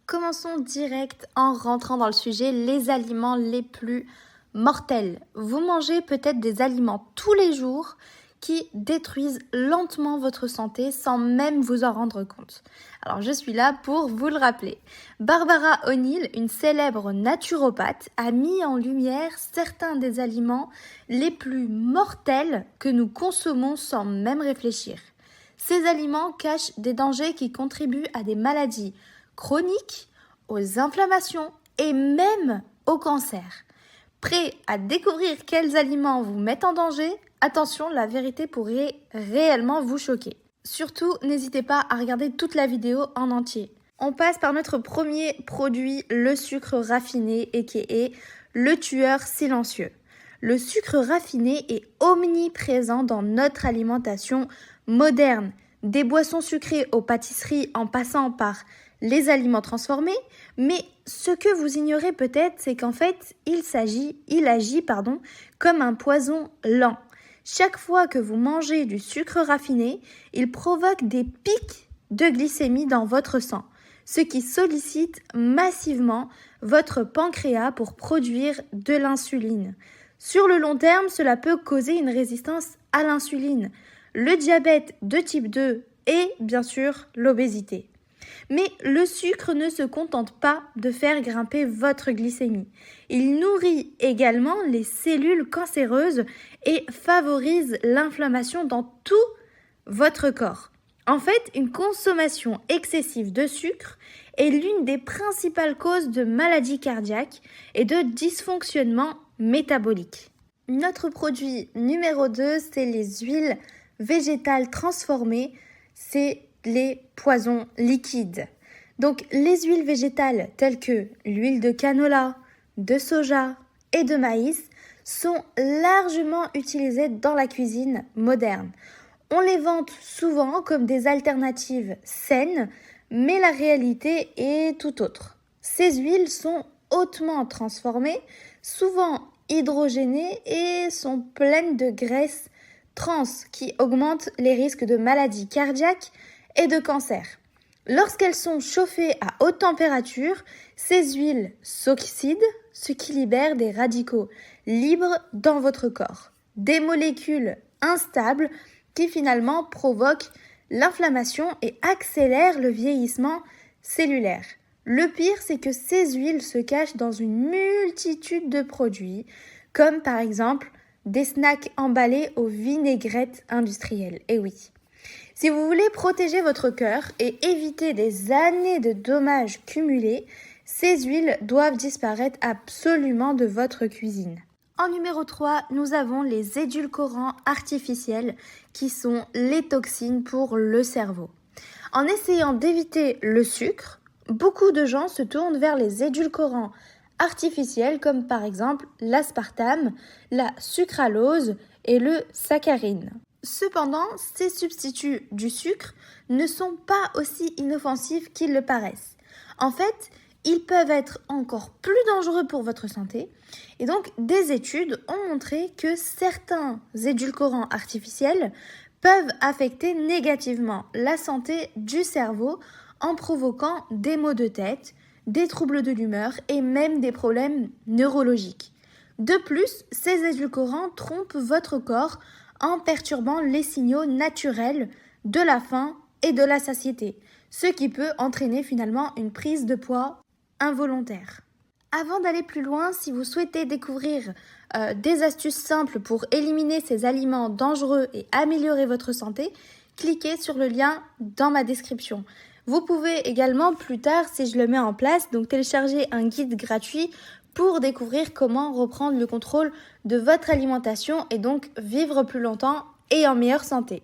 Commençons direct en rentrant dans le sujet, les aliments les plus mortels. Vous mangez peut-être des aliments tous les jours qui détruisent lentement votre santé sans même vous en rendre compte. Alors je suis là pour vous le rappeler. Barbara O'Neill, une célèbre naturopathe, a mis en lumière certains des aliments les plus mortels que nous consommons sans même réfléchir. Ces aliments cachent des dangers qui contribuent à des maladies chroniques, aux inflammations et même au cancer. Prêt à découvrir quels aliments vous mettent en danger? Attention, la vérité pourrait réellement vous choquer. Surtout, n'hésitez pas à regarder toute la vidéo en entier. On passe par notre premier produit, le sucre raffiné, aka le tueur silencieux. Le sucre raffiné est omniprésent dans notre alimentation moderne. Des boissons sucrées aux pâtisseries en passant par les aliments transformés, mais ce que vous ignorez peut-être, c'est qu'en fait, il agit comme un poison lent. Chaque fois que vous mangez du sucre raffiné, il provoque des pics de glycémie dans votre sang, ce qui sollicite massivement votre pancréas pour produire de l'insuline. Sur le long terme, cela peut causer une résistance à l'insuline, le diabète de type 2 et bien sûr l'obésité. Mais le sucre ne se contente pas de faire grimper votre glycémie. Il nourrit également les cellules cancéreuses et favorise l'inflammation dans tout votre corps. En fait, une consommation excessive de sucre est l'une des principales causes de maladies cardiaques et de dysfonctionnement métabolique. Notre produit numéro 2, c'est les huiles végétales transformées, c'est les poisons liquides. Donc les huiles végétales telles que l'huile de canola, de soja et de maïs sont largement utilisées dans la cuisine moderne. On les vante souvent comme des alternatives saines, mais la réalité est tout autre. Ces huiles sont hautement transformées, souvent hydrogénées et sont pleines de graisses trans qui augmentent les risques de maladies cardiaques et de cancer. Lorsqu'elles sont chauffées à haute température, ces huiles s'oxydent, ce qui libère des radicaux libres dans votre corps. Des molécules instables qui finalement provoquent l'inflammation et accélèrent le vieillissement cellulaire. Le pire, c'est que ces huiles se cachent dans une multitude de produits, comme par exemple des snacks emballés aux vinaigrettes industrielles. Et oui. Si vous voulez protéger votre cœur et éviter des années de dommages cumulés, ces huiles doivent disparaître absolument de votre cuisine. En numéro 3, nous avons les édulcorants artificiels qui sont les toxines pour le cerveau. En essayant d'éviter le sucre, beaucoup de gens se tournent vers les édulcorants artificiels comme par exemple l'aspartame, la sucralose et le saccharine. Cependant, ces substituts du sucre ne sont pas aussi inoffensifs qu'ils le paraissent. En fait, ils peuvent être encore plus dangereux pour votre santé. Et donc, des études ont montré que certains édulcorants artificiels peuvent affecter négativement la santé du cerveau en provoquant des maux de tête, des troubles de l'humeur et même des problèmes neurologiques. De plus, ces édulcorants trompent votre corps en perturbant les signaux naturels de la faim et de la satiété, ce qui peut entraîner finalement une prise de poids involontaire. Avant d'aller plus loin, si vous souhaitez découvrir des astuces simples pour éliminer ces aliments dangereux et améliorer votre santé, cliquez sur le lien dans ma description. Vous pouvez également plus tard, si je le mets en place, donc télécharger un guide gratuit pour découvrir comment reprendre le contrôle de votre alimentation et donc vivre plus longtemps et en meilleure santé.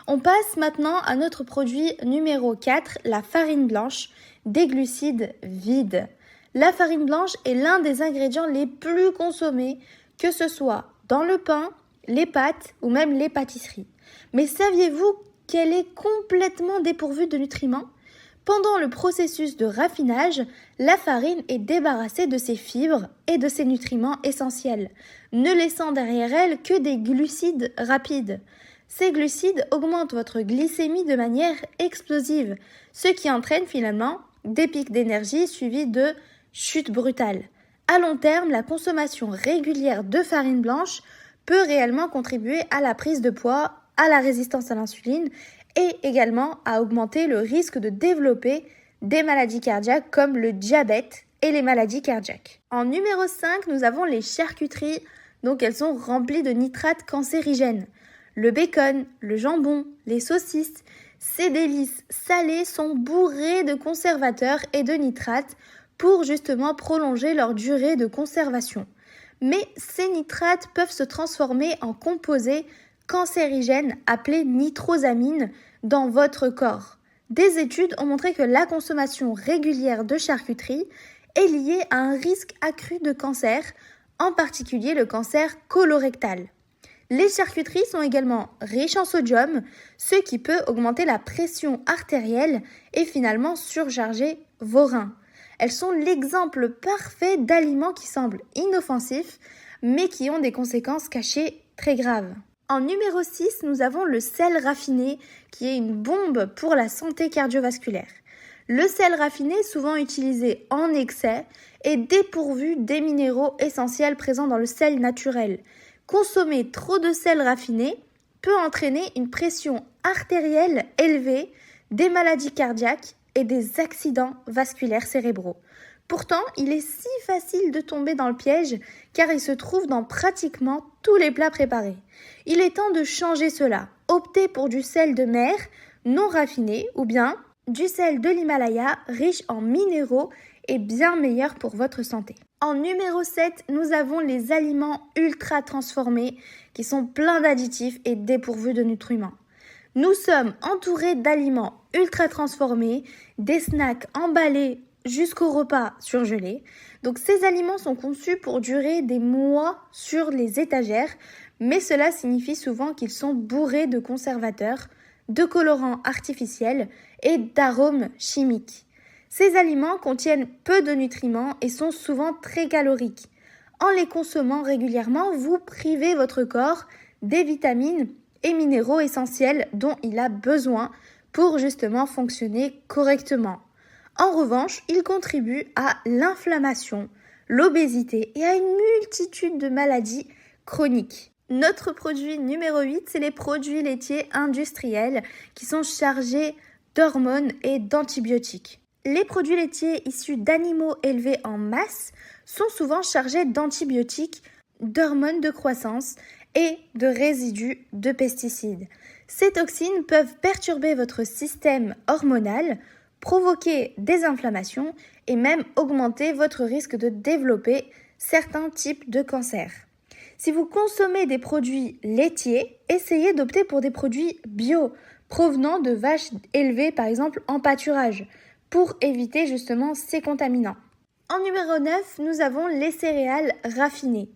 On passe maintenant à notre produit numéro 4, la farine blanche, des glucides vides. La farine blanche est l'un des ingrédients les plus consommés, que ce soit dans le pain, les pâtes ou même les pâtisseries. Mais saviez-vous qu'elle est complètement dépourvue de nutriments ? Pendant le processus de raffinage, la farine est débarrassée de ses fibres et de ses nutriments essentiels, ne laissant derrière elle que des glucides rapides. Ces glucides augmentent votre glycémie de manière explosive, ce qui entraîne finalement des pics d'énergie suivis de chutes brutales. À long terme, la consommation régulière de farine blanche peut réellement contribuer à la prise de poids, à la résistance à l'insuline et également à augmenter le risque de développer des maladies cardiaques comme le diabète et les maladies cardiaques. En numéro 5, nous avons les charcuteries, donc elles sont remplies de nitrates cancérigènes. Le bacon, le jambon, les saucisses, ces délices salées sont bourrées de conservateurs et de nitrates pour justement prolonger leur durée de conservation. Mais ces nitrates peuvent se transformer en composés cancérigènes appelés nitrosamines dans votre corps. Des études ont montré que la consommation régulière de charcuterie est liée à un risque accru de cancer, en particulier le cancer colorectal. Les charcuteries sont également riches en sodium, ce qui peut augmenter la pression artérielle et finalement surcharger vos reins. Elles sont l'exemple parfait d'aliments qui semblent inoffensifs, mais qui ont des conséquences cachées très graves. En numéro 6, nous avons le sel raffiné, qui est une bombe pour la santé cardiovasculaire. Le sel raffiné, souvent utilisé en excès, est dépourvu des minéraux essentiels présents dans le sel naturel. Consommer trop de sel raffiné peut entraîner une pression artérielle élevée, des maladies cardiaques et des accidents vasculaires cérébraux. Pourtant, il est si facile de tomber dans le piège car il se trouve dans pratiquement tous les plats préparés. Il est temps de changer cela. Optez pour du sel de mer non raffiné ou bien du sel de l'Himalaya riche en minéraux et bien meilleur pour votre santé. En numéro 7, nous avons les aliments ultra transformés qui sont pleins d'additifs et dépourvus de nutriments. Nous sommes entourés d'aliments ultra transformés, des snacks emballés jusqu'au repas surgelés. Donc ces aliments sont conçus pour durer des mois sur les étagères, mais cela signifie souvent qu'ils sont bourrés de conservateurs, de colorants artificiels et d'arômes chimiques. Ces aliments contiennent peu de nutriments et sont souvent très caloriques. En les consommant régulièrement, vous privez votre corps des vitamines et minéraux essentiels dont il a besoin pour justement fonctionner correctement. En revanche, ils contribuent à l'inflammation, l'obésité et à une multitude de maladies chroniques. Notre produit numéro 8, c'est les produits laitiers industriels qui sont chargés d'hormones et d'antibiotiques. Les produits laitiers issus d'animaux élevés en masse sont souvent chargés d'antibiotiques, d'hormones de croissance et de résidus de pesticides. Ces toxines peuvent perturber votre système hormonal, provoquer des inflammations et même augmenter votre risque de développer certains types de cancers. Si vous consommez des produits laitiers, essayez d'opter pour des produits bio, provenant de vaches élevées par exemple en pâturage, pour éviter justement ces contaminants. En numéro 9, nous avons les céréales raffinées.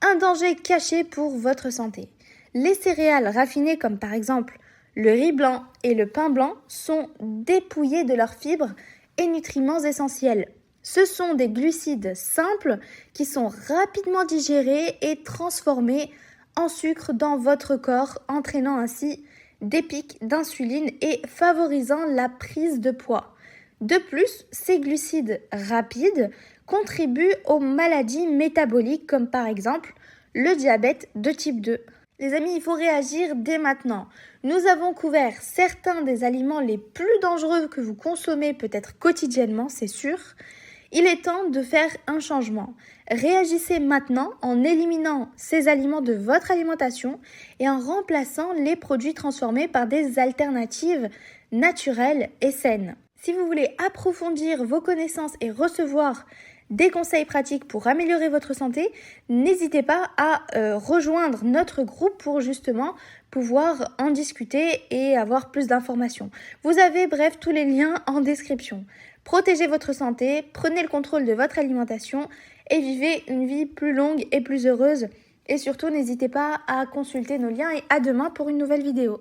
Un danger caché pour votre santé. Les céréales raffinées comme par exemple le riz blanc et le pain blanc sont dépouillés de leurs fibres et nutriments essentiels. Ce sont des glucides simples qui sont rapidement digérés et transformés en sucre dans votre corps, entraînant ainsi des pics d'insuline et favorisant la prise de poids. De plus, ces glucides rapides contribuent aux maladies métaboliques comme par exemple le diabète de type 2. Les amis, il faut réagir dès maintenant. Nous avons couvert certains des aliments les plus dangereux que vous consommez peut-être quotidiennement, c'est sûr. Il est temps de faire un changement. Réagissez maintenant en éliminant ces aliments de votre alimentation et en remplaçant les produits transformés par des alternatives naturelles et saines. Si vous voulez approfondir vos connaissances et recevoir des conseils pratiques pour améliorer votre santé, n'hésitez pas à rejoindre notre groupe pour justement pouvoir en discuter et avoir plus d'informations. Vous avez bref tous les liens en description. Protégez votre santé, prenez le contrôle de votre alimentation et vivez une vie plus longue et plus heureuse. Et surtout, n'hésitez pas à consulter nos liens et à demain pour une nouvelle vidéo.